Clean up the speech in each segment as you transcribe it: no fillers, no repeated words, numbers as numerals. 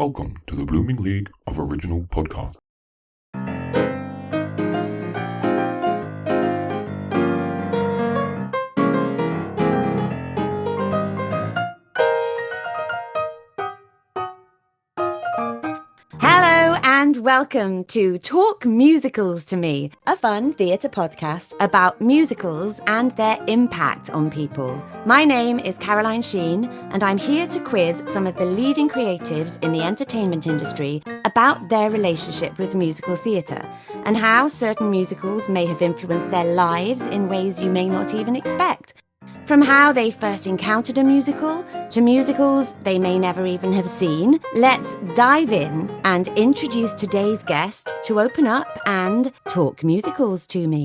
Welcome to the Blooming League of Original Podcasts. Hello and welcome to Talk Musicals to Me, a fun theatre podcast about musicals and their impact on people. My name is Caroline Sheen and I'm here to quiz some of the leading creatives in the entertainment industry about their relationship with musical theatre and how certain musicals may have influenced their lives in ways you may not even expect. From how they first encountered a musical to musicals they may never even have seen, let's dive in and introduce today's guest to open up and talk musicals to me.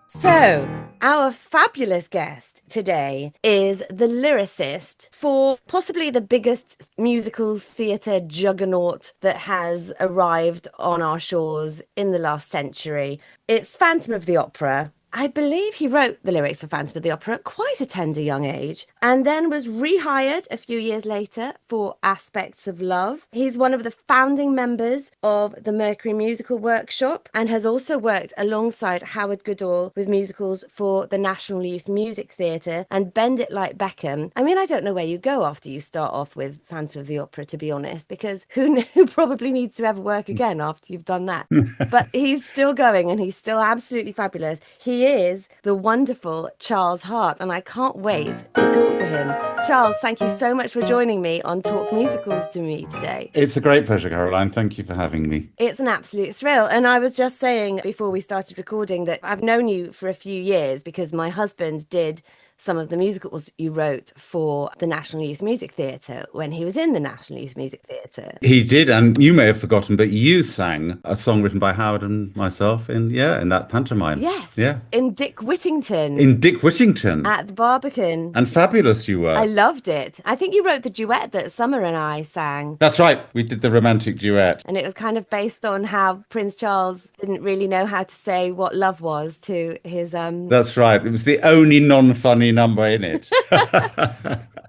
So, our fabulous guest today is the lyricist for possibly the biggest musical theatre juggernaut that has arrived on our shores in the last century. It's Phantom of the Opera. I believe he wrote the lyrics for Phantom of the Opera at quite a tender young age and then was rehired a few years later for Aspects of Love. He's one of the founding members of the Mercury Musical Workshop and has also worked alongside Howard Goodall with musicals for the National Youth Music Theatre and Bend It Like Beckham. I mean, I don't know where you go after you start off with Phantom of the Opera, to be honest, because who probably needs to ever work again after you've done that? But he's still going and he's still absolutely fabulous. He is the wonderful Charles Hart, and I can't wait to talk to him. Charles, thank you so much for joining me on Talk Musicals to Me today. It's a great pleasure, Caroline. Thank you for having me. It's an absolute thrill. And I was just saying before we started recording that I've known you for a few years because my husband did some of the musicals you wrote for the National Youth Music Theatre when he was in the National Youth Music Theatre. He did, and you may have forgotten, but you sang a song written by Howard and myself in that pantomime. Yes. Yeah. In Dick Whittington. In Dick Whittington. At the Barbican. And fabulous you were. I loved it. I think you wrote the duet that Summer and I sang. That's right. We did the romantic duet. And it was kind of based on how Prince Charles didn't really know how to say what love was to his... That's right. It was the only non-funny number in it.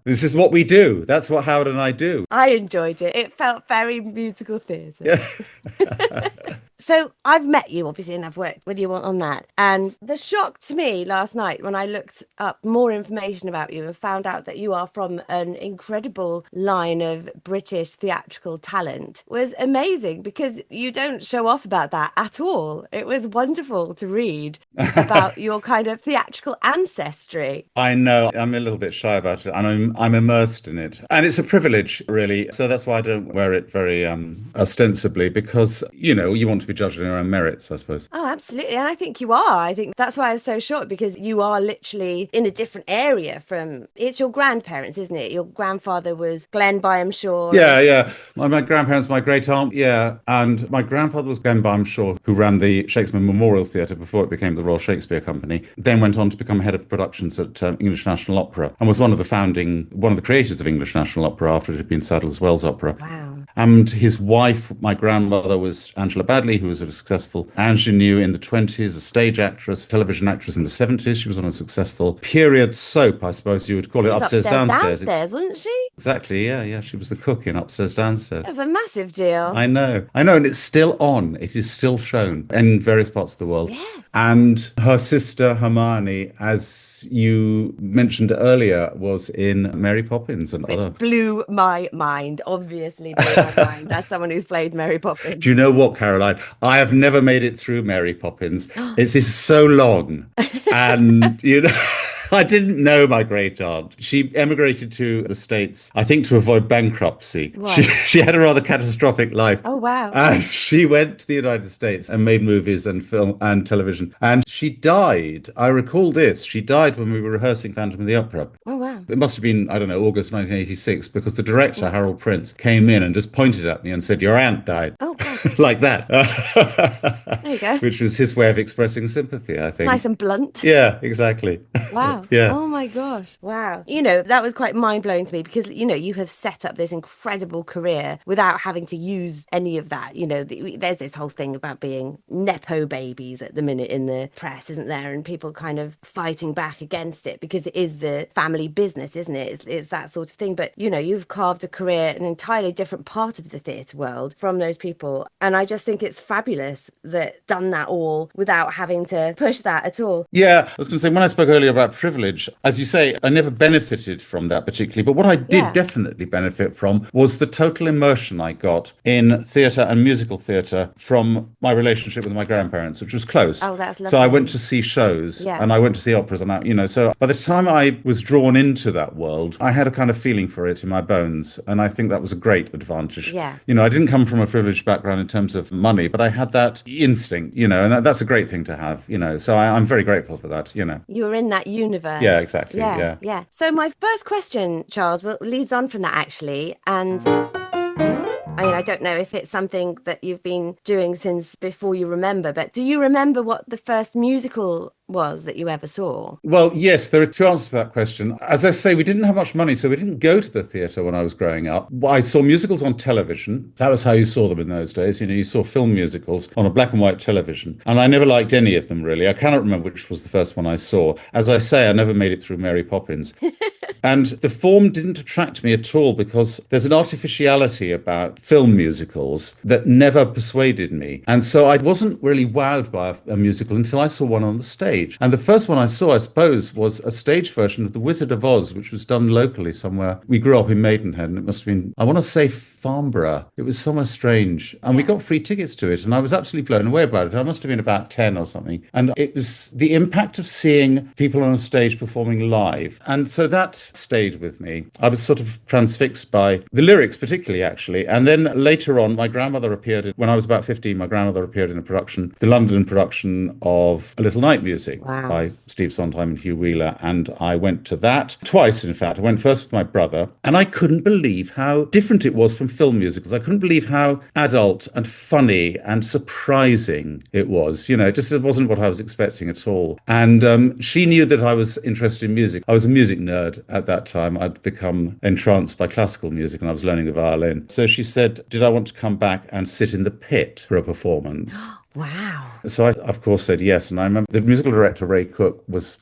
This is what we do. That's what Howard and I do. I enjoyed it. It felt very musical theatre. Yeah. So I've met you, obviously, and I've worked with you on that. And the shock to me last night when I looked up more information about you and found out that you are from an incredible line of British theatrical talent was amazing because you don't show off about that at all. It was wonderful to read about your kind of theatrical ancestry. I know. I'm a little bit shy about it and I'm immersed in it. And it's a privilege, really. So that's why I don't wear it very ostensibly because, you want to be judged on your own merits, I suppose. Oh, absolutely. And I think you are. I think that's why I was so shocked because you are literally in a different area from, it's your grandparents, isn't it? Your grandfather was Glenn Byam-Shaw. Yeah. My grandparents, my great aunt, yeah. And my grandfather was Glenn Byam-Shaw, who ran the Shakespeare Memorial Theatre before it became the Royal Shakespeare Company, then went on to become head of productions at English National Opera and was one of the creators of English National Opera after it had been Sadler's-Wells Opera. Wow. And his wife, my grandmother, was Angela Badley, who was a successful ingenue in the 20s, a stage actress, television actress in the 70s. She was on a successful period soap, I suppose you would call it, Upstairs, Downstairs, wasn't she? Exactly, yeah. She was the cook in Upstairs, Downstairs. That's a massive deal. I know. And it's still on. It is still shown in various parts of the world. Yeah. And her sister, Hermione, as you mentioned earlier, was in Mary Poppins and Which other... blew my mind, obviously blew my mind. That's someone who's played Mary Poppins. Do you know what, Caroline? I have never made it through Mary Poppins. It is so long. And, I didn't know my great aunt. She emigrated to the States, I think, to avoid bankruptcy. Right. She had a rather catastrophic life. Oh, wow. And she went to the United States and made movies and film and television. And she died. I recall this. She died when we were rehearsing Phantom of the Opera. Oh, wow. It must have been, I don't know, August 1986, because the director, Harold Prince, came in and just pointed at me and said, "Your aunt died." Oh, God. like that. There you go. Which was his way of expressing sympathy, I think. Nice and blunt. Yeah, exactly. Wow. Yeah. Oh my gosh. Wow. That was quite mind-blowing to me because, you have set up this incredible career without having to use any of that. There's this whole thing about being Nepo babies at the minute in the press, isn't there? And people kind of fighting back against it because it is the family business, isn't it? It's that sort of thing. But, you've carved a career, an entirely different part of the theatre world from those people. And I just think it's fabulous that done that all without having to push that at all. Yeah, I was going to say, when I spoke earlier about privilege, as you say, I never benefited from that particularly. But what I did definitely benefit from was the total immersion I got in theatre and musical theatre from my relationship with my grandparents, which was close. Oh, that's lovely. So I went to see shows and I went to see operas and that, so by the time I was drawn into that world, I had a kind of feeling for it in my bones. And I think that was a great advantage. Yeah. I didn't come from a privileged background in terms of money, but I had that instinct, and that's a great thing to have, so I'm very grateful for that, You were in that universe. Yeah, exactly. Yeah. So my first question, Charles, leads on from that actually. And I don't know if it's something that you've been doing since before you remember, but do you remember what the first musical was that you ever saw? Well, yes, there are two answers to that question. As I say, we didn't have much money, so we didn't go to the theatre when I was growing up. I saw musicals on television. That was how you saw them in those days. You saw film musicals on a black and white television. And I never liked any of them, really. I cannot remember which was the first one I saw. As I say, I never made it through Mary Poppins. And the form didn't attract me at all because there's an artificiality about film musicals that never persuaded me. And so I wasn't really wowed by a musical until I saw one on the stage. And the first one I saw, I suppose, was a stage version of The Wizard of Oz, which was done locally somewhere. We grew up in Maidenhead, and it must have been, I want to say Farnborough. It was somewhere strange. And we got free tickets to it, and I was absolutely blown away about it. I must have been about 10 or something. And it was the impact of seeing people on a stage performing live. And so that stayed with me. I was sort of transfixed by the lyrics, particularly, actually. And then later on, my grandmother appeared, when I was about 15, my grandmother appeared in a production, the London production of A Little Night Music by Steve Sondheim and Hugh Wheeler. And I went to that twice, in fact. I went first with my brother, and I couldn't believe how different it was from film musicals. I couldn't believe how adult and funny and surprising it was. It wasn't what I was expecting at all. And she knew that I was interested in music. I was a music nerd at that time. I'd become entranced by classical music, and I was learning the violin. So she said, did I want to come back and sit in the pit for a performance? Wow. So I, of course, said yes. And I remember the musical director, Ray Cook, was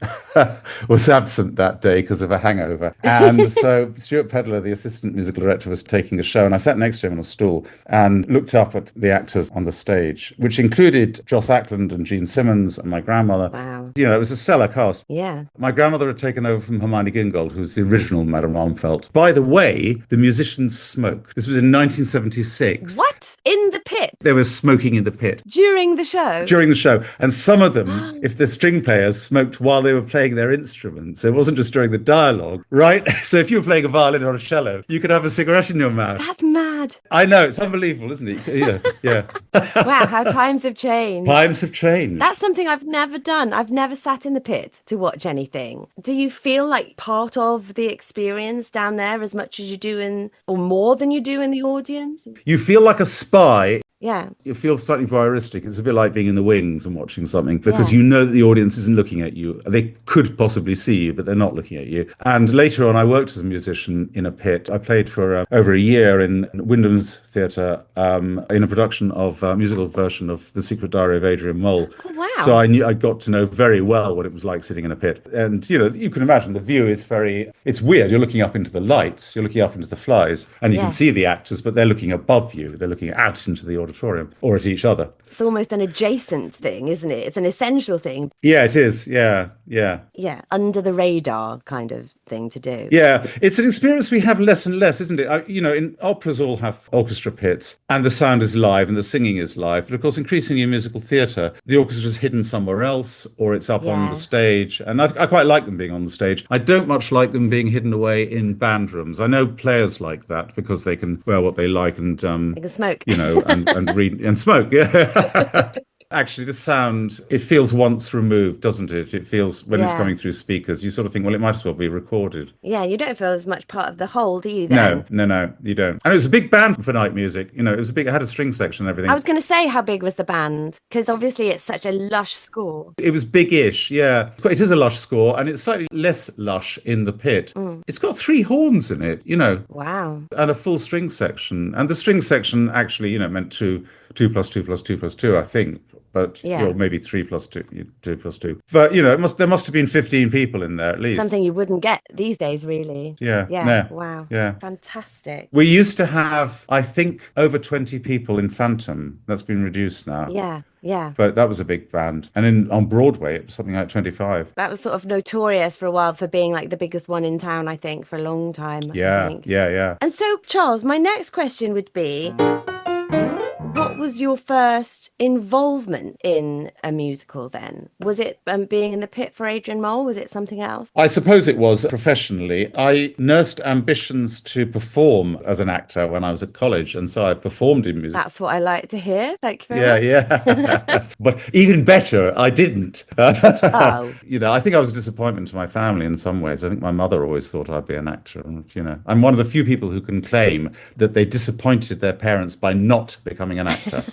was absent that day because of a hangover. And so Stuart Pedler, the assistant musical director, was taking a show. And I sat next to him on a stool and looked up at the actors on the stage, which included Joss Ackland and Gene Simmons and my grandmother. Wow. It was a stellar cast. Yeah. My grandmother had taken over from Hermione Gingold, who's the original Madame Armfeldt. By the way, the musicians smoked. This was in 1976. What? In the pit? They were smoking in the pit. During the show? During the show. And some of them, if the string players smoked while they were playing their instruments, it wasn't just during the dialogue, right? So if you were playing a violin or a cello, you could have a cigarette in your mouth. That's mad. I know, it's unbelievable, isn't it? Yeah. Wow, how times have changed. Times have changed. That's something I've never done. I've never sat in the pit to watch anything. Do you feel like part of the experience down there as much as you do or more than you do in the audience? You feel like a spy. Yeah. You feel slightly voyeuristic. It's a bit like being in the wings and watching something because you know that the audience isn't looking at you. They could possibly see you, but they're not looking at you. And later on, I worked as a musician in a pit. I played for over a year in Wyndham's Theatre in a production of a musical version of The Secret Diary of Adrian Mole. Oh, wow. So I got to know very well what it was like sitting in a pit. And, you can imagine the view is it's weird. You're looking up into the lights, you're looking up into the flies, and you can see the actors, but they're looking above you. They're looking out into the auditorium or at each other. It's almost an adjacent thing, isn't it? It's an essential thing. Yeah, it is. Yeah. Yeah, under the radar kind of thing to do. Yeah, it's an experience we have less and less, isn't it? In operas all have orchestra pits and the sound is live and the singing is live. But of course, increasingly in musical theatre, the orchestra is hidden somewhere else or it's up on the stage. And I quite like them being on the stage. I don't much like them being hidden away in band rooms. I know players like that because they can wear what they like and they can smoke. and read and smoke. Yeah. Actually, the sound, it feels once removed, doesn't it? It feels when it's Yeah. coming through speakers, you sort of think, well, it might as well be recorded. Yeah, you don't feel as much part of the whole, do you No, then? no, no, you don't. And it was a big band for night music. It was a big, it had a string section and I everything. was going to say, how big was the band? Because obviously it's such a lush score. It was big-ish, yeah. It is a lush score, and it's slightly less lush in the pit. It's got 3 horns in it, Wow. and a full string section. And the string section actually, meant two plus two plus two plus two, I think. But Yeah. maybe 3 plus 2, 2 plus 2. But there must have been 15 people in there at least. Something you wouldn't get these days, really. Yeah, Yeah. yeah, Wow. yeah. Fantastic. We used to have, I think, over 20 people in Phantom. That's been reduced now. Yeah. Yeah. But that was a big band. And on Broadway, it was something like 25. That was sort of notorious for a while for being like the biggest one in town, I think, for a long time. I Yeah, think. yeah, yeah. And so, Charles, my next question would be, what was your first involvement in a musical then? Was it being in the pit for Adrian Mole? Was it something else? I suppose it was professionally. I nursed ambitions to perform as an actor when I was at college, and so I performed in music. That's what I like to hear. Thank you very Yeah, much. yeah. But even better, I didn't. Oh. I think I was a disappointment to my family in some ways. I think my mother always thought I'd be an actor. And, I'm one of the few people who can claim that they disappointed their parents by not becoming an actor.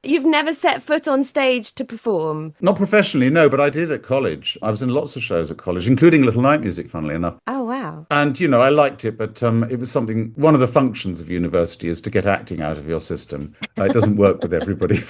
You've never set foot on stage to perform? Not professionally, no, but I did at college. I was in lots of shows at college, including Little Night Music, funnily enough. Oh, wow. And, I liked it, but it was something, one of the functions of university is to get acting out of your system. It doesn't work with everybody.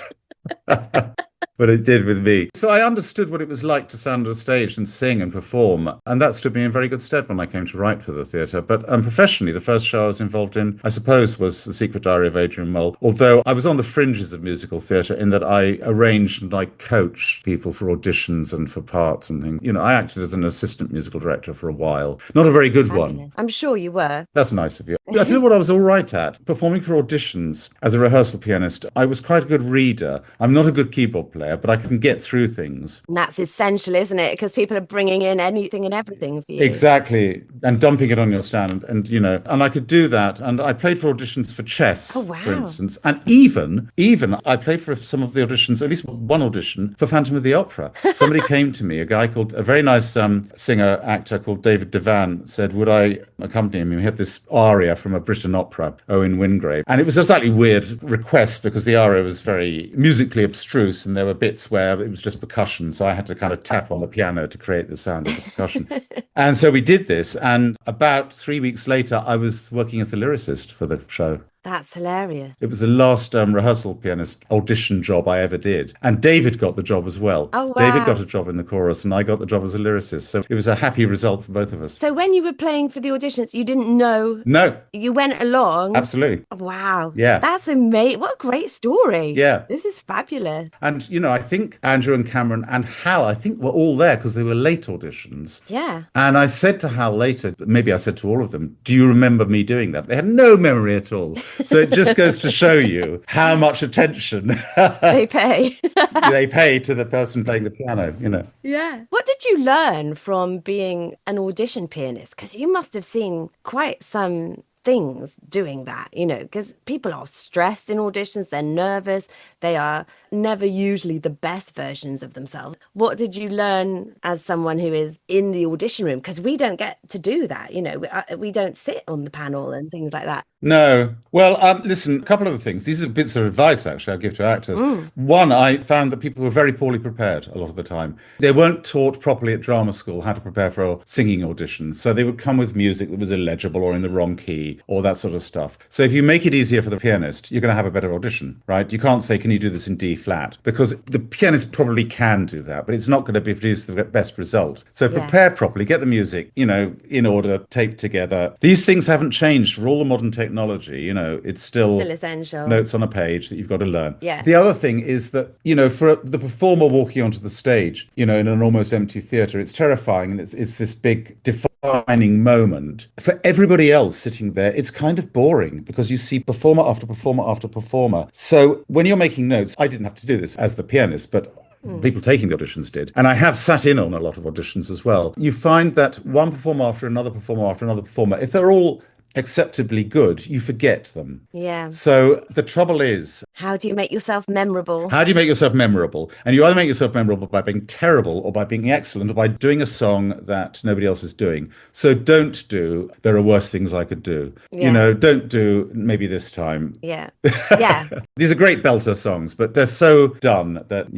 But it did with me. So I understood what it was like to stand on a stage and sing and perform. And that stood me in very good stead when I came to write for the theatre. But professionally, the first show I was involved in, I suppose, was The Secret Diary of Adrian Mole. Although I was on the fringes of musical theatre in that I arranged and I coached people for auditions and for parts and things. I acted as an assistant musical director for a while. Not a very good one. I'm sure you were. That's nice of you. I tell you what I was all right at. Performing for auditions as a rehearsal pianist, I was quite a good reader. I'm not a good keyboard player, but I can get through things. And that's essential, isn't it? Because people are bringing in anything and everything for you. Exactly. And dumping it on your stand. And I could do that. And I played for auditions for chess, Oh, wow. for instance. And even I played for some of the auditions, at least one audition, for Phantom of the Opera. Somebody came to me, a very nice singer, actor called David Devan, said, would I accompany him? He had this aria from a Britten opera, Owen Wingrave. And it was a slightly weird request because the aria was very musically abstruse and there were bits where it was just percussion. So I had to kind of tap on the piano to create the sound of the percussion. And so we did this. And about 3 weeks later, I was working as the lyricist for the show. That's hilarious. It was the last rehearsal pianist audition job I ever did. And David got the job as well. Oh, wow. David got a job in the chorus and I got the job as a lyricist. So it was a happy result for both of us. So when you were playing for the auditions, you didn't know? No, You went along? absolutely. Wow. Yeah. That's amazing. What a great story. Yeah. This is fabulous. And, I think Andrew and Cameron and Hal, I think were all there because they were late auditions. Yeah. And I said to Hal later, maybe I said to all of them, do you remember me doing that? They had no memory at all. So it just goes to show you how much attention They pay. they pay to the person playing the piano, Yeah. What did you learn from being an audition pianist? Because you must have seen quite some things doing that, because people are stressed in auditions, they're nervous, they are never usually the best versions of themselves. What did you learn as someone who is in the audition room? Because we don't get to do that, we don't sit on the panel and things like that. No. Well, listen, a couple of the things. These are bits of advice, actually, I'll give to actors. One, I found that people were very poorly prepared a lot of the time. They weren't taught properly at drama school how to prepare for singing auditions. So they would come with music that was illegible or in the wrong key or that sort of stuff. So if you make it easier for the pianist, you're going to have a better audition, right? You can't say, can you do this in D flat? Because the pianist probably can do that, but it's not going to produce the best result. So prepare properly, get the music, in order, taped together. These things haven't changed for all the modern technology. It's still Essential. notes on a page that you've got to learn. Yeah. The other thing is that, for the performer walking onto the stage, in an almost empty theatre, it's terrifying and it's this big defining moment. For everybody else sitting there, it's kind of boring because you see performer after performer after performer. So when you're making notes, I didn't have to do this as the pianist, but people taking the auditions did. And I have sat in on a lot of auditions as well. You find that one performer after another performer after another performer, if they're all acceptably good, you forget them. Yeah. So the trouble is, How do you make yourself memorable? How do you make yourself memorable? And you either make yourself memorable by being terrible or by being excellent or by doing a song that nobody else is doing. So don't do There Are Worse Things I Could Do. Yeah. Don't do Maybe This Time. Yeah. Yeah. These are great belter songs, but they're so done that,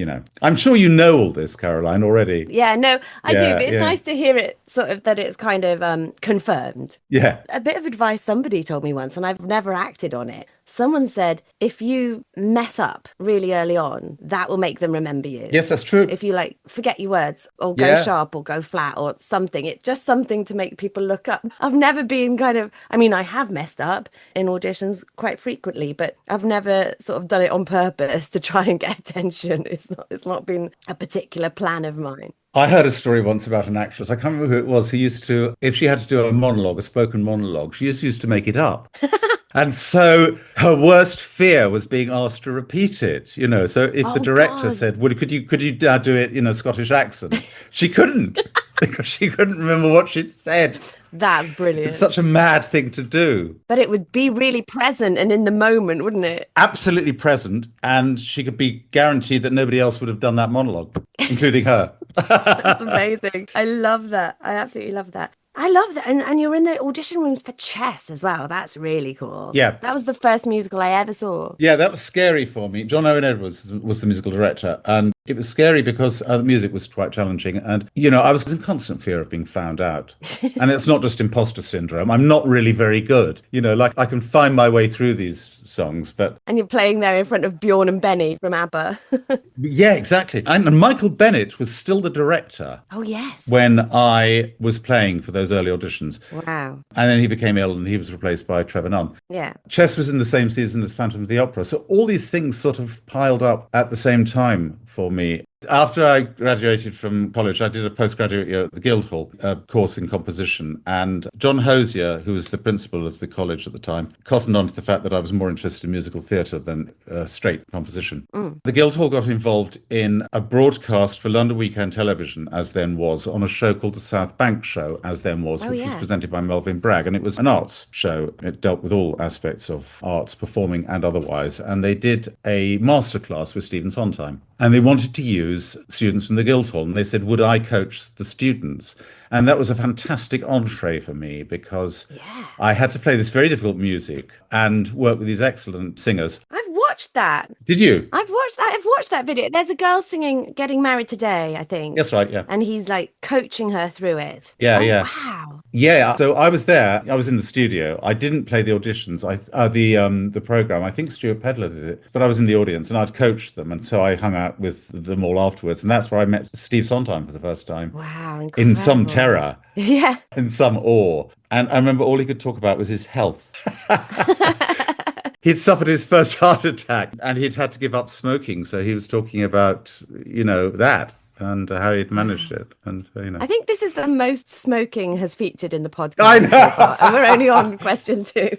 I'm sure you know all this, Caroline, already. Yeah, no, I do, Yeah, but it's yeah. nice to hear it sort of that it's kind of confirmed. Yeah. A bit of advice somebody told me once, and I've never acted on it. Someone said, if you mess up really early on, that will make them remember you. Yes, that's true. If you forget your words or go Yeah. sharp or go flat or something, it's just something to make people look up. I've never been I have messed up in auditions quite frequently, but I've never sort of done it on purpose to try and get attention. It's not been a particular plan of mine. I heard a story once about an actress. I can't remember who it was, who used to, if she had to do a spoken monologue, she just used to make it up. And so her worst fear was being asked to repeat it, So if the director God. said, could you do it in a Scottish accent? She couldn't because she couldn't remember what she'd said. That's brilliant. It's such a mad thing to do. But it would be really present and in the moment, wouldn't it? Absolutely present. And she could be guaranteed that nobody else would have done that monologue, including her. That's amazing. I love that. I absolutely love that. I love that. And you're in the audition rooms for Chess as well. That's really cool. Yeah. That was the first musical I ever saw. Yeah, that was scary for me. John Owen Edwards was the musical director, and it was scary because the music was quite challenging. And, I was in constant fear of being found out. And it's not just imposter syndrome. I'm not really very good. I can find my way through these songs, but... And you're playing there in front of Bjorn and Benny from ABBA. Yeah, exactly. And Michael Bennett was still the director. Oh, yes. When I was playing for those early auditions. Wow. And then he became ill and he was replaced by Trevor Nunn. Yeah. Chess was in the same season as Phantom of the Opera. So all these things sort of piled up at the same time for me. After I graduated from college, I did a postgraduate year at the Guildhall, a course in composition. And John Hosier, who was the principal of the college at the time, cottoned on to the fact that I was more interested in musical theatre than straight composition. The Guildhall got involved in a broadcast for London Weekend Television, as then was, on a show called The South Bank Show, as then was, which was presented by Melvyn Bragg. And it was an arts show. It dealt with all aspects of arts, performing and otherwise. And they did a masterclass with Stephen Sondheim. And they wanted to use students from the Guildhall. And they said, would I coach the students? And that was a fantastic entree for me because I had to play this very difficult music and work with these excellent singers. I've watched that. Did you? I've watched that video. There's a girl singing Getting Married Today, I think. That's right, yeah. And he's coaching her through it. Yeah, Oh, yeah. wow. Yeah, so I was there. I was in the studio. I didn't play the auditions. The program. I think Stuart Pedler did it, but I was in the audience and I'd coached them, and so I hung out with them all afterwards. And that's where I met Steve Sondheim for the first time. Wow, incredible. In some terror, Yeah. in some awe, and I remember all he could talk about was his health. He'd suffered his first heart attack, and he'd had to give up smoking. So he was talking about, that. And how he'd managed it, and I think this is the most smoking has featured in the podcast. I know. So far, and we're only on question 2.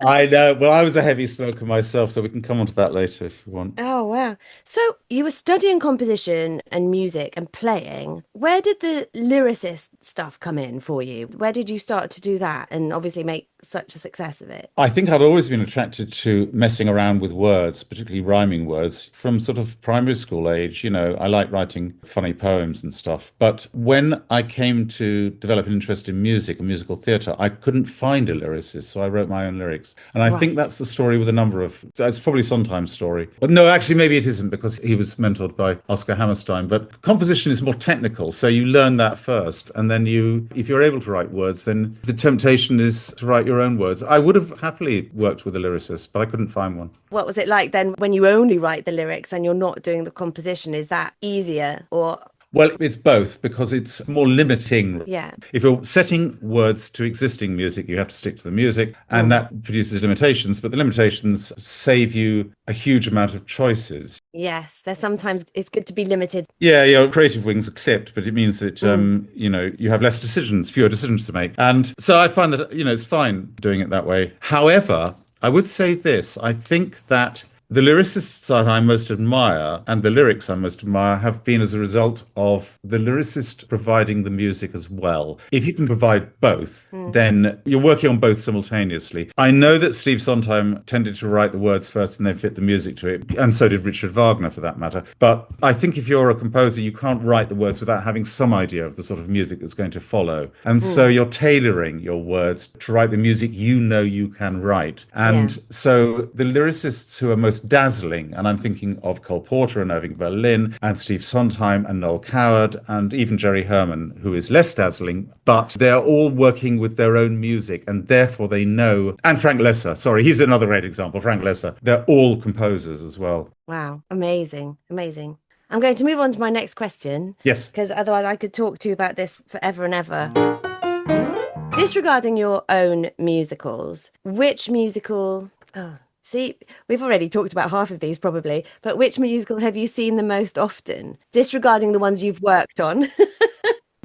I know. Well, I was a heavy smoker myself, so we can come on to that later if you want. Oh, wow. So you were studying composition and music and playing. Where did the lyricist stuff come in for you? Where did you start to do that and obviously make such a success of it? I think I'd always been attracted to messing around with words, particularly rhyming words, from sort of primary school age. I like writing funny poems and stuff. But when I came to develop an interest in music and musical theatre, I couldn't find a lyricist, so I wrote my own lyrics. And I think that's the story with a number of... That's probably Sondheim's story. But no, actually, maybe it isn't, because he was mentored by Oscar Hammerstein. But composition is more technical, so you learn that first. And then if you're able to write words, then the temptation is to write your own words. I would have happily worked with a lyricist, but I couldn't find one. What was it like then when you only write the lyrics and you're not doing the composition? Is that easier or... Well, it's both, because it's more limiting. Yeah. If you're setting words to existing music, you have to stick to the music, and that produces limitations, but the limitations save you a huge amount of choices. Yes, there's sometimes it's good to be limited. Yeah, your creative wings are clipped, but it means that, you have less decisions, fewer decisions to make. And so I find that, it's fine doing it that way. However, I would say this, I think that The lyricists that I most admire and the lyrics I most admire have been as a result of the lyricist providing the music as well. If you can provide both, then you're working on both simultaneously. I know that Steve Sondheim tended to write the words first and then fit the music to it, and so did Richard Wagner for that matter. But I think if you're a composer, you can't write the words without having some idea of the sort of music that's going to follow. And so you're tailoring your words to write the music you know you can write. And so the lyricists who are most dazzling, and I'm thinking of Cole Porter and Irving Berlin and Steve Sondheim and Noel Coward and even Jerry Herman, who is less dazzling, but they're all working with their own music and therefore they know. And Frank Lesser, sorry, he's another great example, Frank Lesser. They're all composers as well. Wow, amazing, amazing. I'm going to move on to my next question. Yes. Because otherwise I could talk to you about this forever and ever. Disregarding your own musicals, which musical... Oh, see, we've already talked about half of these probably, but which musical have you seen the most often? Disregarding the ones you've worked on.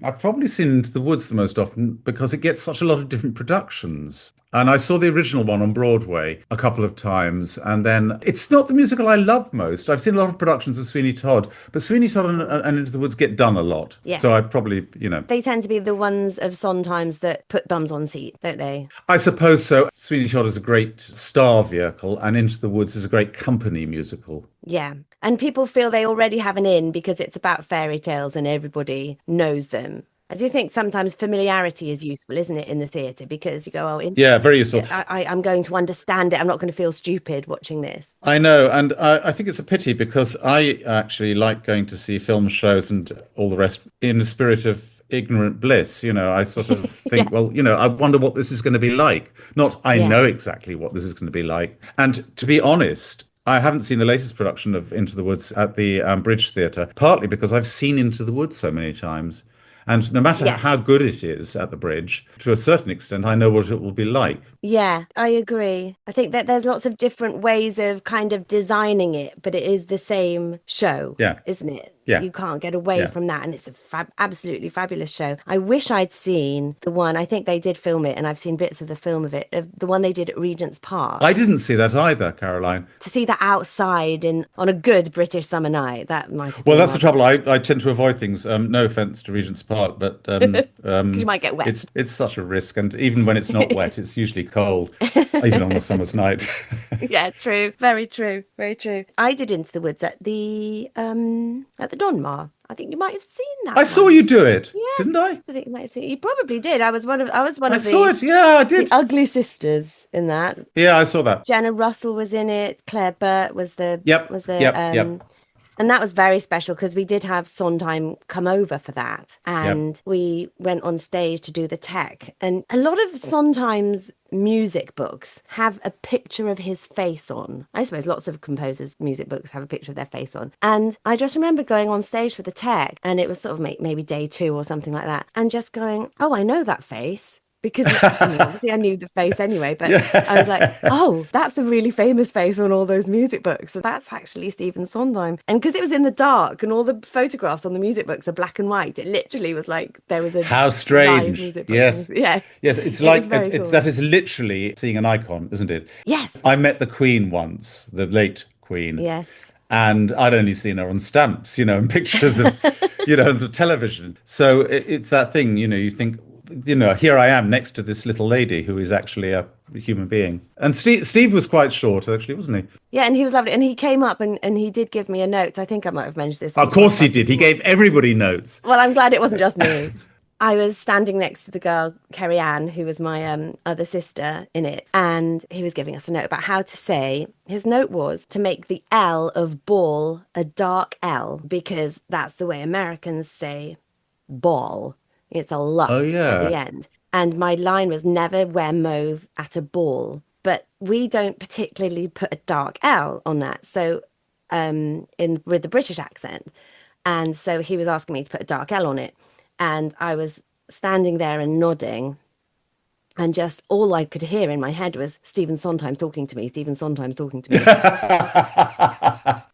I've probably seen Into the Woods the most often because it gets such a lot of different productions. And I saw the original one on Broadway a couple of times. And then it's not the musical I love most. I've seen a lot of productions of Sweeney Todd, but Sweeney Todd and Into the Woods get done a lot. Yes. So I probably, They tend to be the ones of Sondheim's that put bums on seat, don't they? I suppose so. Sweeney Todd is a great star vehicle and Into the Woods is a great company musical. Yeah. And people feel they already have an in because it's about fairy tales and everybody knows them. I do think sometimes familiarity is useful, isn't it, in the theatre? Because you go, yeah, very useful. I'm going to understand it. I'm not going to feel stupid watching this. I know. And I think it's a pity because I actually like going to see film shows and all the rest in the spirit of ignorant bliss. I sort of think, I wonder what this is going to be like. Not, I know exactly what this is going to be like. And to be honest, I haven't seen the latest production of Into the Woods at the Bridge Theatre, partly because I've seen Into the Woods so many times. And no matter how good it is at the Bridge, to a certain extent, I know what it will be like. Yeah, I agree. I think that there's lots of different ways of kind of designing it, but it is the same show, isn't it? Yeah. You can't get away from that. And it's a absolutely fabulous show. I wish I'd seen the one, I think they did film it, and I've seen bits of the film of it, the one they did at Regent's Park. I didn't see that either, Caroline. To see that outside on a good British summer night, that might have been... Well, that's the trouble. I tend to avoid things. No offence to Regent's Park, but... you might get wet. It's such a risk. And even when it's not wet, it's usually cold, even on a summer's night. Yeah, true. Very true. Very true. I did Into the Woods at the Donmar. I think you might have seen that. I saw you do it, didn't I? I think you might have seen it. You probably did. I was one of I saw it. Yeah, I did. The ugly sisters in that. Yeah, I saw that. Jenna Russell was in it. Claire Burt was the Yep. And that was very special because we did have Sondheim come over for that. And we went on stage to do the tech. And a lot of Sondheim's music books have a picture of his face on. I suppose lots of composers' music books have a picture of their face on. And I just remember going on stage for the tech, and it was sort of maybe day 2 or something like that, and just going, oh, I know that face. Because obviously I knew the face anyway, but I was like, oh, that's the really famous face on all those music books. So that's actually Stephen Sondheim. And because it was in the dark and all the photographs on the music books are black and white, it literally was like there was a how strange. Music book. Yes. Yeah. Yes, it's like cool. That is literally seeing an icon, isn't it? Yes. I met the Queen once, the late Queen. Yes. And I'd only seen her on stamps, and pictures of, on the television. So it's that thing, you think, here I am next to this little lady who is actually a human being. And Steve was quite short, actually, wasn't he? Yeah, and he was lovely. And he came up and he did give me a note. I think I might have mentioned this. Of course he did. He gave everybody notes. Well, I'm glad it wasn't just me. I was standing next to the girl, Kerry Ann, who was my other sister in it. And he was giving us a note about how to say, his note was to make the L of ball a dark L, because that's the way Americans say ball. It's a lot at the end. And my line was never wear mauve at a ball. But we don't particularly put a dark L on that. So with the British accent. And so he was asking me to put a dark L on it. And I was standing there and nodding. And just all I could hear in my head was Stephen Sondheim talking to me. Stephen Sondheim talking to me.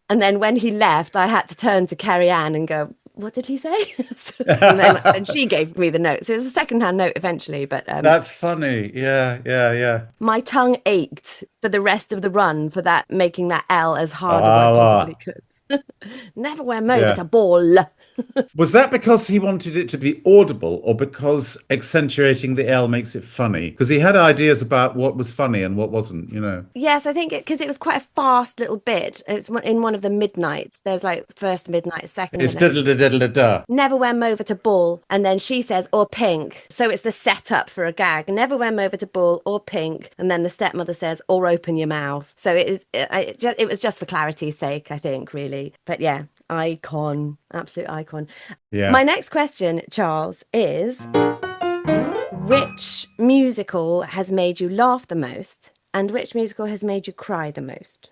And then when he left, I had to turn to Carrie Ann and go, what did he say? And she gave me the note. So it was a secondhand note eventually, but That's funny. Yeah. my tongue ached for the rest of the run for that, making that L as hard as I possibly could. Never wear over to ball. Was that because he wanted it to be audible or because accentuating the L makes it funny? Because he had ideas about what was funny and what wasn't, you know. Yes, I think because it was quite a fast little bit. It's in one of the midnights. There's like first midnight, second It's midnight. diddle-da-diddle-da-da. Never wear over to ball. And then she says, or pink. So it's the setup for a gag. Never wear over to ball or pink. And then the stepmother says, or open your mouth. So it was just for clarity's sake, I think, really. But yeah, icon, absolute icon. Yeah. My next question, Charles, is which musical has made you laugh the most and which musical has made you cry the most?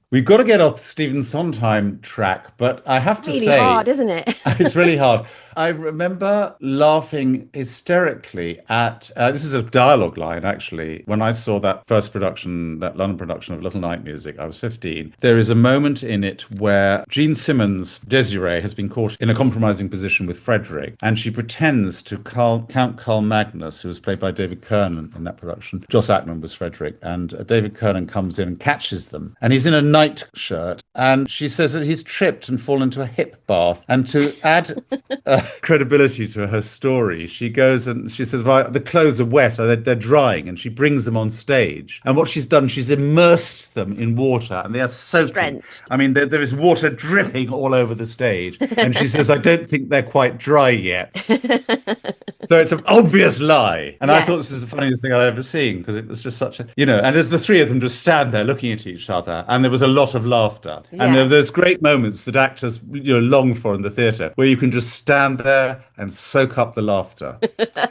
We've got to get off the Stephen Sondheim track, but I have to Really say, hard, isn't it? it's really hard. I remember laughing hysterically at this is a dialogue line, actually. When I saw that first production, that London production of Little Night Music, I was 15. There is a moment in it where Jean Simmons, Desiree, has been caught in a compromising position with Frederick, and she pretends to Count Carl Magnus, who was played by David Kernan in that production. Joss Ackman was Frederick, and David Kernan comes in and catches them, and he's in a night shirt, and she says that he's tripped and fallen into a hip bath, and to add credibility to her story, she goes and she says, well, the clothes are wet, they're drying, and she brings them on stage, and what she's done, she's immersed them in water, and they are soaking. Drenched. I mean, there is water dripping all over the stage, and she says, I don't think they're quite dry yet. So it's an obvious lie, and I thought this was the funniest thing I'd ever seen, because it was just such a, and as the three of them just stand there looking at each other, and there was a lot of laughter, and there's great moments that actors long for in the theatre, where you can just stand there and soak up the laughter,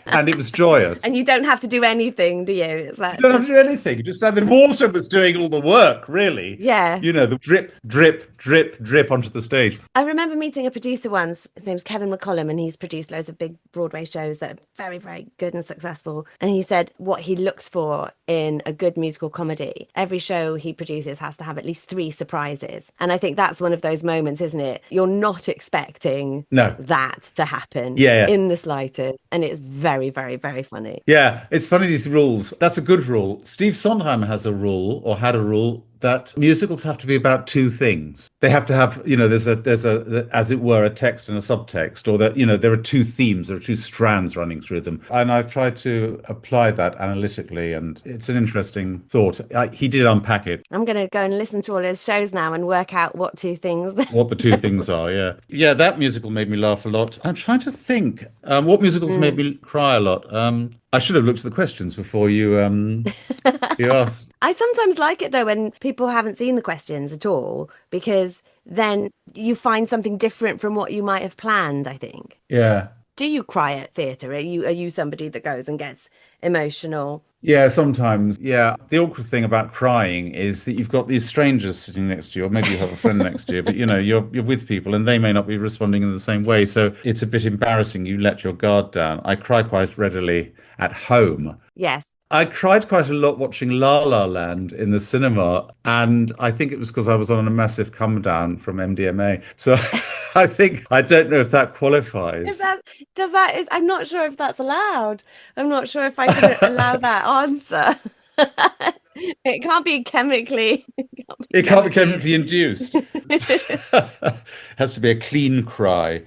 and it was joyous. And you don't have to do anything, do you? It's like, You don't have to do anything. You just stand. The water was doing all the work, really. Yeah. The drip, drip, drip, drip onto the stage. I remember meeting a producer once. His name's Kevin McCollum, and he's produced loads of big Broadway shows that are very, very good and successful. And he said what he looks for in a good musical comedy, every show he produces has to have at least 3 surprises. And I think that's one of those moments, isn't it? You're not expecting that to happen in the slightest. And it's very, very, very funny. Yeah, it's funny, these rules. That's a good rule. Steve Sondheim has a rule, or had a rule, that musicals have to be about 2 things. They have to have, there's a, as it were, a text and a subtext, or that, there are 2 themes, there are 2 strands running through them. And I've tried to apply that analytically, and it's an interesting thought. He did unpack it. I'm going to go and listen to all his shows now and work out what 2 things. What the 2 things are, yeah. Yeah, that musical made me laugh a lot. I'm trying to think, what musicals made me cry a lot. I should have looked at the questions before you asked. I sometimes like it, though, when people haven't seen the questions at all, because then you find something different from what you might have planned, I think. Yeah. Do you cry at theatre? Are you somebody that goes and gets emotional? Yeah, sometimes. Yeah. The awkward thing about crying is that you've got these strangers sitting next to you, or maybe you have a friend next to you, but you're with people and they may not be responding in the same way. So it's a bit embarrassing. You let your guard down. I cry quite readily at home. Yes. I cried quite a lot watching La La Land in the cinema, and I think it was because I was on a massive come down from MDMA. So I don't know if that qualifies. I'm not sure if that's allowed. I'm not sure if I could allow that answer. It can't be chemically. It can't be chemically induced. It has to be a clean cry.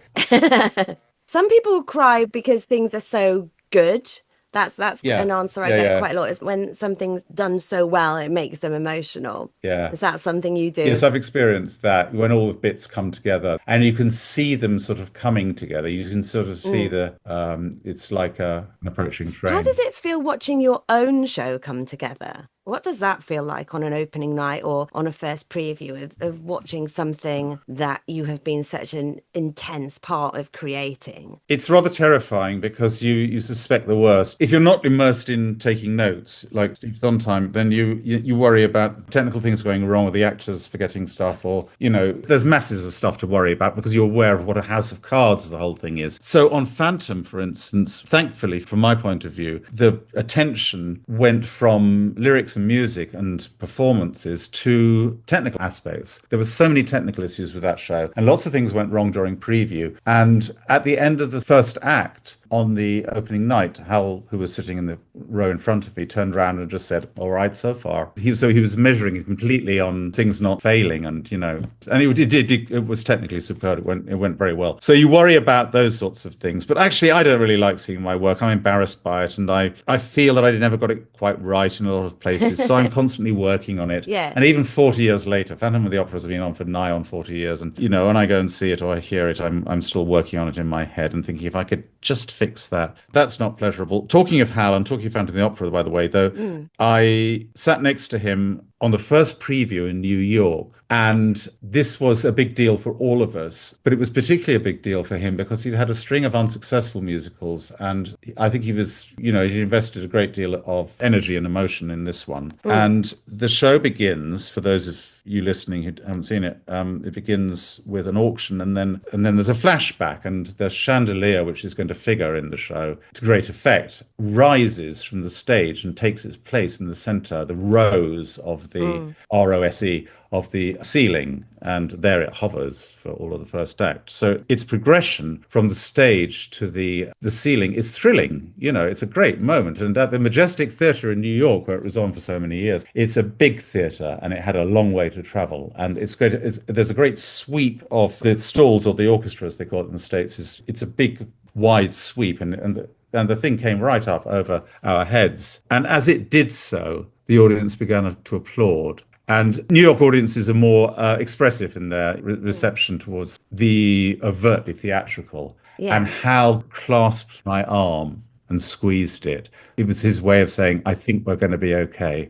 Some people cry because things are so good. That's an answer I get quite a lot, is when something's done so well, it makes them emotional. Yeah. Is that something you do? Yes, I've experienced that, when all the bits come together and you can see them sort of coming together. You can sort of see it's like an approaching train. How does it feel watching your own show come together? What does that feel like on an opening night or on a first preview of watching something that you have been such an intense part of creating? It's rather terrifying because you suspect the worst. If you're not immersed in taking notes, like Steve Sondheim, then you worry about technical things going wrong, or the actors forgetting stuff, or, there's masses of stuff to worry about because you're aware of what a house of cards the whole thing is. So on Phantom, for instance, thankfully, from my point of view, the attention went from lyrics and and music and performances to technical aspects. There were so many technical issues with that show, and lots of things went wrong during preview. And at the end of the first act, on the opening night, Hal, who was sitting in the row in front of me, turned around and just said, "All right, so far." So he was measuring it completely on things not failing, and it was technically superb. It went very well. So you worry about those sorts of things, but actually, I don't really like seeing my work. I'm embarrassed by it, and I feel that I never got it quite right in a lot of places. So I'm constantly working on it. Yeah. And even 40 years later, Phantom of the Opera has been on for nigh on 40 years, and when I go and see it or I hear it, I'm still working on it in my head and thinking if I could just fix that. That's not pleasurable. Talking of Hal, and talking of Phantom of the Opera, by the way, though, I sat next to him on the first preview in New York. And this was a big deal for all of us, but it was particularly a big deal for him because he'd had a string of unsuccessful musicals. And I think he invested a great deal of energy and emotion in this one. And the show begins, for those of you listening who haven't seen it, it begins with an auction, and then there's a flashback, and the chandelier, which is going to figure in the show to great effect, rises from the stage and takes its place in the center, the rose of the ROSE of the ceiling, and there it hovers for all of the first act. So its progression from the stage to the ceiling is thrilling. It's a great moment. And at the Majestic Theatre in New York, where it was on for so many years, it's a big theatre, and it had a long way to travel. And it's great. There's a great sweep of the stalls, or the orchestra, as they call it in the States. It's a big, wide sweep, and the thing came right up over our heads. And as it did so, the audience began to applaud. And New York audiences are more expressive in their reception towards the overtly theatrical. Yeah. And Hal clasped my arm and squeezed it. It was his way of saying, "I think we're going to be okay."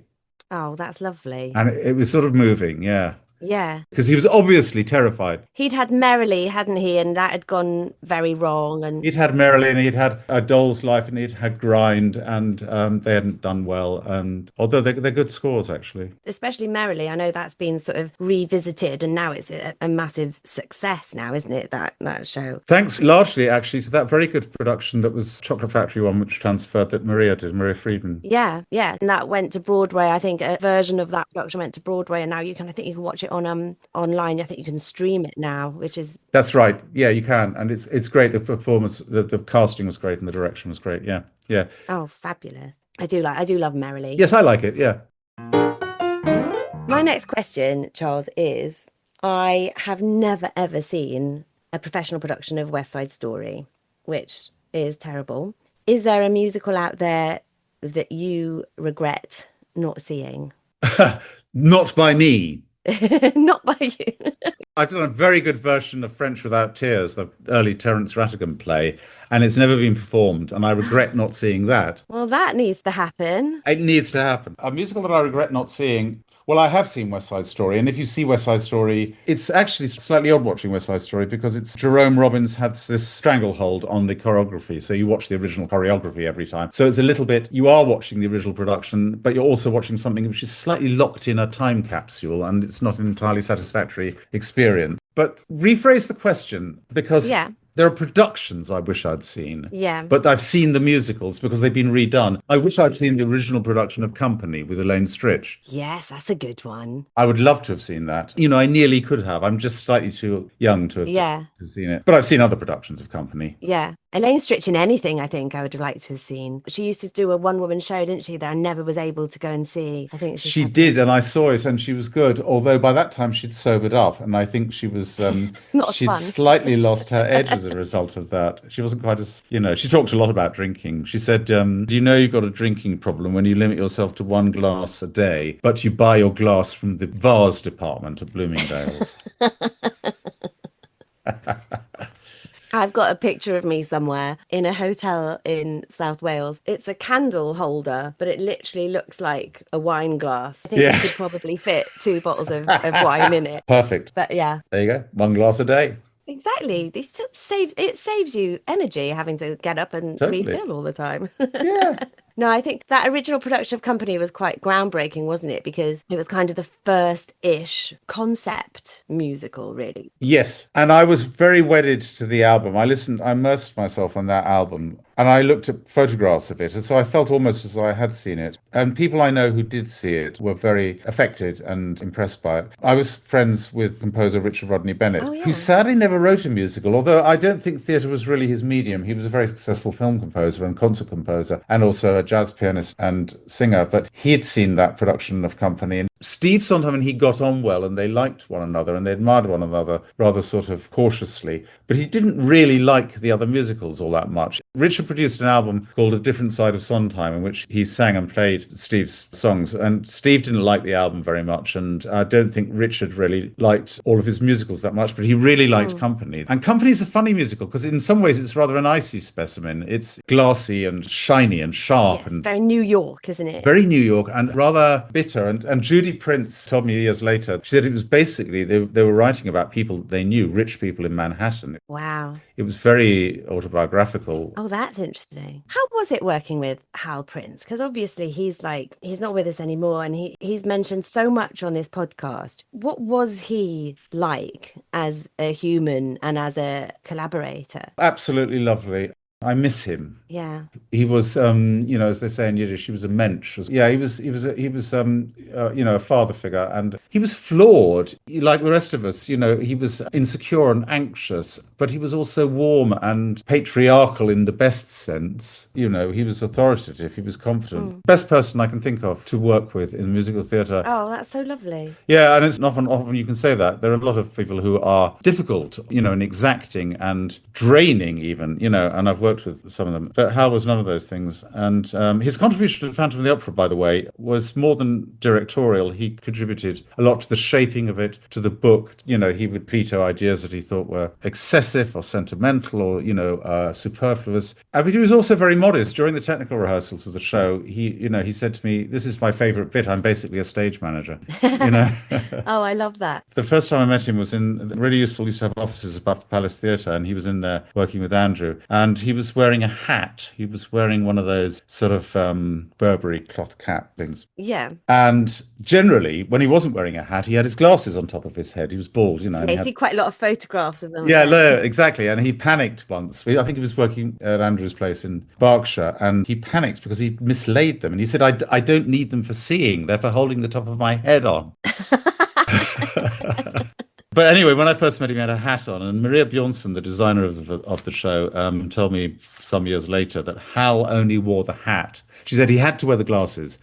Oh, that's lovely. And it was sort of moving, yeah. Yeah. Because he was obviously terrified. He'd had Merrily, hadn't he? And that had gone very wrong. And he'd had Merrily, and he'd had A Doll's Life, and he'd had Grind, and they hadn't done well. And although they're good scores, actually. Especially Merrily, I know that's been sort of revisited, and now it's a massive success now, isn't it, that show? Thanks largely, actually, to that very good production that was Chocolate Factory one, which transferred, that Maria Friedman. Yeah. And that went to Broadway. I think a version of that production went to Broadway, and now I think you can watch it on online. I think you can stream it now, which is... That's right. Yeah, you can. And it's great. The performance, the casting was great, and the direction was great. Yeah. Oh, fabulous. I do love Merrily. Yes, I like it. Yeah. My next question, Charles, is I have never ever seen a professional production of West Side Story, which is terrible. Is there a musical out there that you regret not seeing? Not by me. Not by you. I've done a very good version of French Without Tears, the early Terence Rattigan play, and it's never been performed, and I regret not seeing that. Well, that needs to happen. It needs to happen. A musical that I regret not seeing... Well, I have seen West Side Story, and if you see West Side Story, it's actually slightly odd watching West Side Story because Jerome Robbins has this stranglehold on the choreography, so you watch the original choreography every time. So it's a little bit, you are watching the original production, but you're also watching something which is slightly locked in a time capsule, and it's not an entirely satisfactory experience. But rephrase the question, because... Yeah. There are productions I wish I'd seen. Yeah. But I've seen the musicals because they've been redone. I wish I'd seen the original production of Company with Elaine Stritch. Yes, that's a good one. I would love to have seen that. I nearly could have. I'm just slightly too young to have seen it. But I've seen other productions of Company. Yeah. Elaine Stritch in anything, I think I would have liked to have seen. She used to do a one-woman show, didn't she, that I never was able to go and see. I think she did, and I saw it, and she was good. Although by that time she'd sobered up, and I think she was she'd slightly lost her edge as a result of that. She wasn't quite as she talked a lot about drinking. She said, "Do you know you've got a drinking problem when you limit yourself to one glass a day, but you buy your glass from the vase department at Bloomingdale's?" I've got a picture of me somewhere in a hotel in South Wales. It's a candle holder, but it literally looks like a wine glass. I think it could probably fit 2 bottles of wine in it. Perfect. But yeah. There you go. 1 glass a day. Exactly. It saves you energy having to get up and refill all the time. Yeah. No, I think that original production of Company was quite groundbreaking, wasn't it? Because it was kind of the first-ish concept musical, really. Yes, and I was very wedded to the album. I immersed myself on that album, and I looked at photographs of it, and so I felt almost as though I had seen it. And people I know who did see it were very affected and impressed by it. I was friends with composer Richard Rodney Bennett, Oh, yeah. who sadly never wrote a musical, although I don't think theatre was really his medium. He was a very successful film composer and concert composer, and also a jazz pianist and singer, but he had seen that production of Company. And Steve Sondheim and he got on well, and they liked one another, and they admired one another rather sort of cautiously, but he didn't really like the other musicals all that much. Richard produced an album called A Different Side of Sondheim, in which he sang and played Steve's songs, and Steve didn't like the album very much, and I don't think Richard really liked all of his musicals that much, but he really liked Company. And Company's a funny musical because in some ways it's rather an icy specimen. It's glassy and shiny and sharp, Yes, and very New York, isn't it? very New York and rather bitter. And Judy Prince told me years later, she said it was basically, they were writing about people that they knew, rich people in Manhattan. Wow. It was very autobiographical. Oh, that's interesting. How was it working with Hal Prince? Because obviously he's not with us anymore, and he's mentioned so much on this podcast. What was he like as a human and as a collaborator? Absolutely lovely. I miss him. Yeah. He was, as they say in Yiddish, he was a mensch. Yeah, he was, a father figure, and he was flawed, like the rest of us. He was insecure and anxious, but he was also warm and patriarchal in the best sense. He was authoritative. He was confident. Best person I can think of to work with in musical theatre. Oh, that's so lovely. Yeah, and it's often you can say that. There are a lot of people who are difficult, and exacting and draining even, and I've worked with some of them. But Hal was none of those things. And his contribution to Phantom of the Opera, by the way, was more than directorial. He contributed a lot to the shaping of it, to the book. He would veto ideas that he thought were excessive or sentimental or, superfluous. I mean, he was also very modest. During the technical rehearsals of the show, he said to me, "This is my favourite bit. I'm basically a stage manager." Oh, I love that. The first time I met him was really useful. He used to have offices at Buff Palace Theatre, and he was in there working with Andrew. And he was wearing a hat. He was wearing one of those sort of Burberry cloth cap things. Yeah. And generally, when he wasn't wearing a hat, he had his glasses on top of his head. He was bald, Yeah, I see quite a lot of photographs of them. Yeah, no, exactly. And he panicked once. I think he was working at Andrew's place in Berkshire, and he panicked because he mislaid them. And he said, I don't need them for seeing. They're for holding the top of my head on. But anyway, when I first met him, he had a hat on, and Maria Bjornsson, the designer of the show, told me some years later that Hal only wore the hat. She said he had to wear the glasses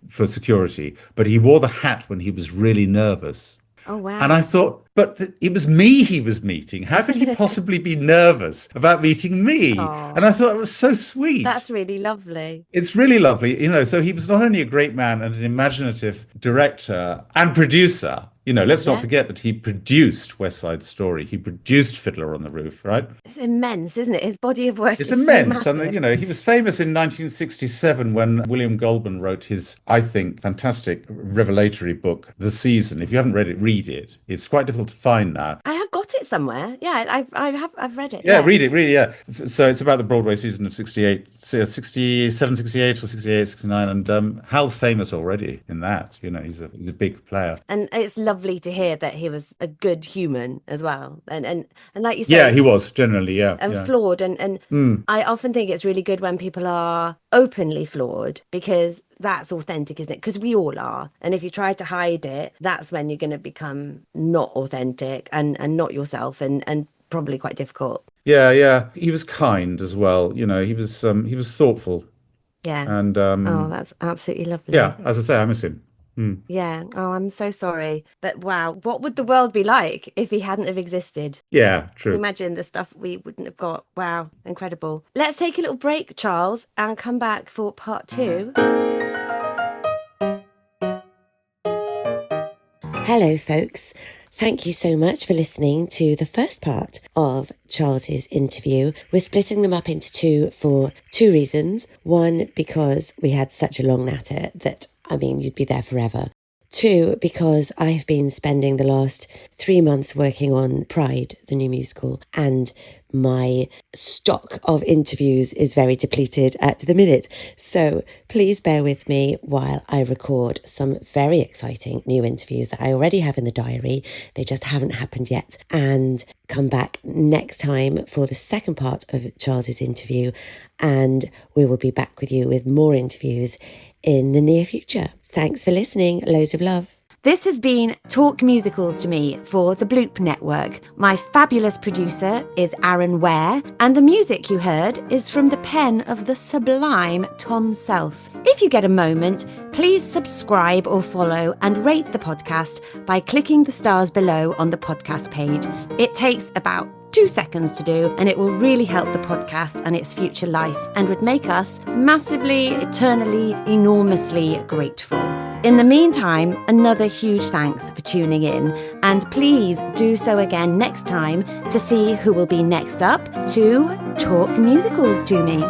for security, but he wore the hat when he was really nervous. Oh, wow. And I thought, but it was me he was meeting. How could he possibly be nervous about meeting me? Aww. And I thought it was so sweet. That's really lovely. It's really lovely. So he was not only a great man and an imaginative director and producer. Let's not forget that he produced West Side Story. He produced Fiddler on the Roof, right? It's immense, isn't it? His body of work It's is immense. so And, he was famous in 1967 when William Goldman wrote his, I think, fantastic revelatory book, The Season. If you haven't read it, read it. It's quite difficult to find now. I have got it somewhere. Yeah, I've read it. Yeah, read it, yeah. So it's about the Broadway season of 67, 68 or 68, 69. And Hal's famous already in that. He's a big player. And it's lovely to hear that he was a good human as well. And like you said. Yeah, he was generally, yeah. And flawed. And I often think it's really good when people are openly flawed, because that's authentic, isn't it? Because we all are. And if you try to hide it, that's when you're going to become not authentic and not yourself, and probably quite difficult. Yeah. He was kind as well. He was thoughtful. Yeah. And oh, that's absolutely lovely. Yeah, as I say, I miss him. Yeah. Oh, I'm so sorry. But wow, what would the world be like if he hadn't have existed? Yeah, true. Imagine the stuff we wouldn't have got. Wow, incredible. Let's take a little break, Charles, and come back for part 2. Hello, folks. Thank you so much for listening to the first part of Charles's interview. We're splitting them up into 2 for 2 reasons. 1, because we had such a long natter that, you'd be there forever. 2, because I've been spending the last 3 months working on Pride, the new musical, and my stock of interviews is very depleted at the minute. So please bear with me while I record some very exciting new interviews that I already have in the diary. They just haven't happened yet. And come back next time for the second part of Charles's interview. And we will be back with you with more interviews in the near future. Thanks for listening. Loads of love. This has been Talk Musicals to Me for the Bloop Network. My fabulous producer is Aaron Ware, and the music you heard is from the pen of the sublime Tom Self. If you get a moment, please subscribe or follow and rate the podcast by clicking the stars below on the podcast page. It takes about 2 seconds to do, and it will really help the podcast and its future life and would make us massively, eternally, enormously grateful. In the meantime, another huge thanks for tuning in, and please do so again next time to see who will be next up to talk musicals to me.